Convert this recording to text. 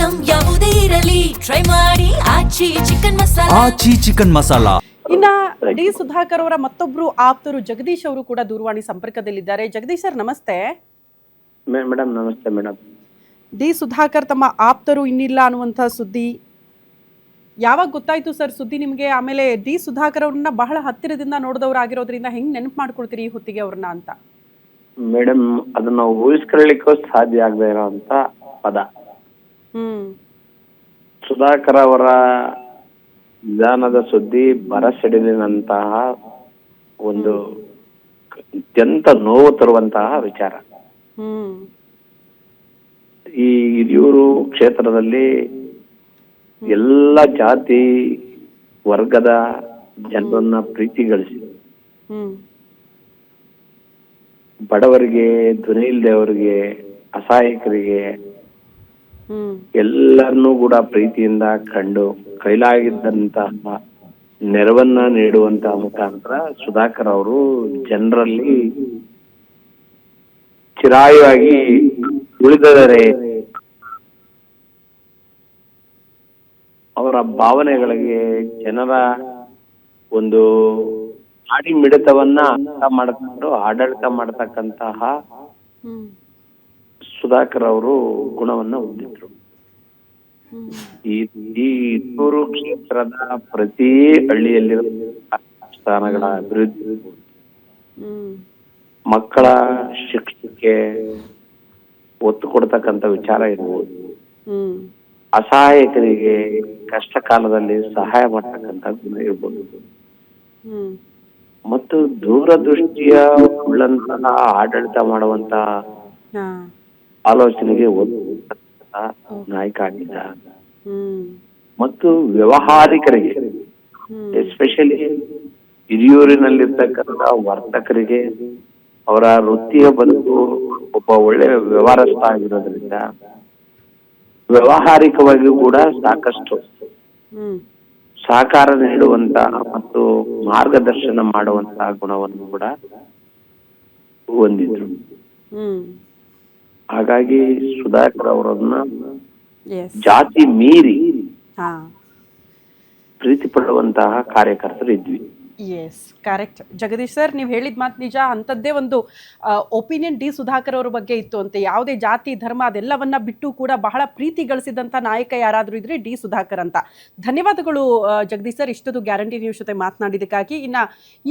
Item ಯಾವುದೇ ಇರಲಿ try ಮಾಡಿ ಆಚಿ ಚಿಕನ್ ಮಸಾಲಾ. ಆಚಿ ಚಿಕನ್ ಮಸಾಲಾ. ಇನ್ನ ಡಿ ಸುಧಾಕರ್ ಅವರ ಮತ್ತೊಬ್ರು ಆಪ್ತರು ಜಗದೀಶ್ ಅವರು ಕೂಡ ದೂರವಾಣಿ ಸಂಪರ್ಕದಲ್ಲಿದ್ದಾರೆ. ಜಗದೀಶ್ ಸರ್ ನಮಸ್ತೆ. ಮೇಡಮ್ ನಮಸ್ತೆ ಮೇಡಮ್. ಡಿ ಸುಧಾಕರ್ ತಮ್ಮ ಆಪ್ತರು ಇನ್ನಿಲ್ಲ ಅನ್ನುವಂಥ ಸುದ್ದಿ ಯಾವಾಗ ಗೊತ್ತಾಯ್ತು ಸರ್ ಸುದ್ದಿ ನಿಮಗೆ? ಆಮೇಲೆ ಡಿ ಸುಧಾಕರ್ ಅವ್ರನ್ನ ಬಹಳ ಹತ್ತಿರದಿಂದ ನೋಡಿದವ್ರು ಆಗಿರೋದ್ರಿಂದ ಹೆಂಗ್ ನೆನಪು ಮಾಡ್ಕೊಳ್ತೀರಿ ಈ ಹೊತ್ತಿಗೆ ಅವ್ರನ್ನ ಅಂತ? ಮೇಡಮ್ ಅದನ್ನ ಊಹಿಸ್ಕೊಳ್ಳಿಕ್ಕೂ ಸಾಧ್ಯ ಆಗದೆ ಇರೋಂತ ಪದ. ಸುಧಾಕರ್ ಅವರ ನಿಧಾನದ ಸುದ್ದಿ ಬರಸಿಡಿಲಿನಂತಹ ಒಂದು ಅತ್ಯಂತ ನೋವು ತರುವಂತಹ ವಿಚಾರ. ಈ ಹಿರಿಯೂರು ಕ್ಷೇತ್ರದಲ್ಲಿ ಎಲ್ಲ ಜಾತಿ ವರ್ಗದ ಜನರನ್ನ ಪ್ರೀತಿ ಗಳಿಸಿ ಬಡವರಿಗೆ, ಧ್ವನಿ ಇಲ್ದವರಿಗೆ, ಅಸಹಾಯಕರಿಗೆ ಎಲ್ಲರನ್ನೂ ಕೂಡ ಪ್ರೀತಿಯಿಂದ ಕಂಡು ಕೈಲಾಗಿದ್ದಂತಹ ನೆರವನ್ನ ನೀಡುವಂತಹ ಮುಖಾಂತರ ಸುಧಾಕರ್ ಅವರು ಜನರಲ್ಲಿ ಚಿರಾಯುವಾಗಿ ಉಳಿದರೆ ಅವರ ಭಾವನೆಗಳಿಗೆ, ಜನರ ಒಂದು ಆಡಿ ಮಿಡಿತವನ್ನ ಅರ್ಥ ಮಾಡಿಕೊಂಡು ಆಡಳಿತ ಮಾಡತಕ್ಕಂತಹ ಸುಧಾಕರ್ ಅವರು ಗುಣವನ್ನ ಹೊಂದಿದ್ರು. ಈ ಹಿರಿಯೂರು ಕ್ಷೇತ್ರದ ಪ್ರತಿ ಹಳ್ಳಿಯಲ್ಲಿರುವ ಸ್ಥಾನಗಳ ಅಭಿವೃದ್ಧಿ, ಮಕ್ಕಳ ಶಿಕ್ಷಣಕ್ಕೆ ಒತ್ತು ಕೊಡ್ತಕ್ಕಂಥ ವಿಚಾರ ಇರ್ಬೋದು, ಅಸಹಾಯಕರಿಗೆ ಕಷ್ಟ ಕಾಲದಲ್ಲಿ ಸಹಾಯ ಮಾಡ್ತಕ್ಕಂಥ ಗುಣ ಇರ್ಬೋದು, ಮತ್ತು ದೂರದೃಷ್ಟಿಯ ಉಳ್ಳಂತಹ ಆಡಳಿತ ಮಾಡುವಂತಹ ಆಲೋಚನೆಗೆ ಒತ್ತು ನಾಯಕ ಆಗಿದ್ದ. ಮತ್ತು ವ್ಯವಹಾರಿಕರಿಗೆ, ಎಸ್ಪೆಷಲಿ ಹಿರಿಯೂರಿನಲ್ಲಿರ್ತಕ್ಕಂಥ ವರ್ತಕರಿಗೆ ಅವರ ವೃತ್ತಿಯ ಬದುಕು ಒಬ್ಬ ಒಳ್ಳೆ ವ್ಯವಹಾರಸ್ಥ ಆಗಿರೋದ್ರಿಂದ ವ್ಯವಹಾರಿಕವಾಗಿ ಕೂಡ ಸಾಕಷ್ಟು ಸಹಕಾರ ನೀಡುವಂತಹ ಮತ್ತು ಮಾರ್ಗದರ್ಶನ ಮಾಡುವಂತಹ ಗುಣವನ್ನು ಕೂಡ ಹೊಂದಿದ್ರು. ಹಾಗಾಗಿ ಸುಧಾಕರ್ ಅವರನ್ನ ಜಾತಿ ಮೀರಿ ಪ್ರೀತಿ ಪಡುವಂತಹ ಕಾರ್ಯಕರ್ತರು ಇದ್ವಿ. ಎಸ್, ಕರೆಕ್ಟ್ ಜಗದೀಶ್ ಸರ್, ನೀವು ಹೇಳಿದ ಮಾತು ನಿಜ. ಅಂಥದ್ದೇ ಒಂದು ಒಪಿನಿಯನ್ ಡಿ ಸುಧಾಕರ್ ಅವ್ರ ಬಗ್ಗೆ ಇತ್ತು ಅಂತೆ. ಯಾವುದೇ ಜಾತಿ ಧರ್ಮ ಅದೆಲ್ಲವನ್ನ ಬಿಟ್ಟು ಕೂಡ ಬಹಳ ಪ್ರೀತಿ ಗಳಿಸಿದಂಥ ನಾಯಕ ಯಾರಾದರೂ ಇದ್ರೆ ಡಿ ಸುಧಾಕರ್ ಅಂತ. ಧನ್ಯವಾದಗಳು ಜಗದೀಶ್ ಸರ್, ಇಷ್ಟೊಂದು ಗ್ಯಾರಂಟಿ ನ್ಯೂಸ್ ಜೊತೆ ಮಾತನಾಡಿದ್ದಕ್ಕಾಗಿ. ಇನ್ನು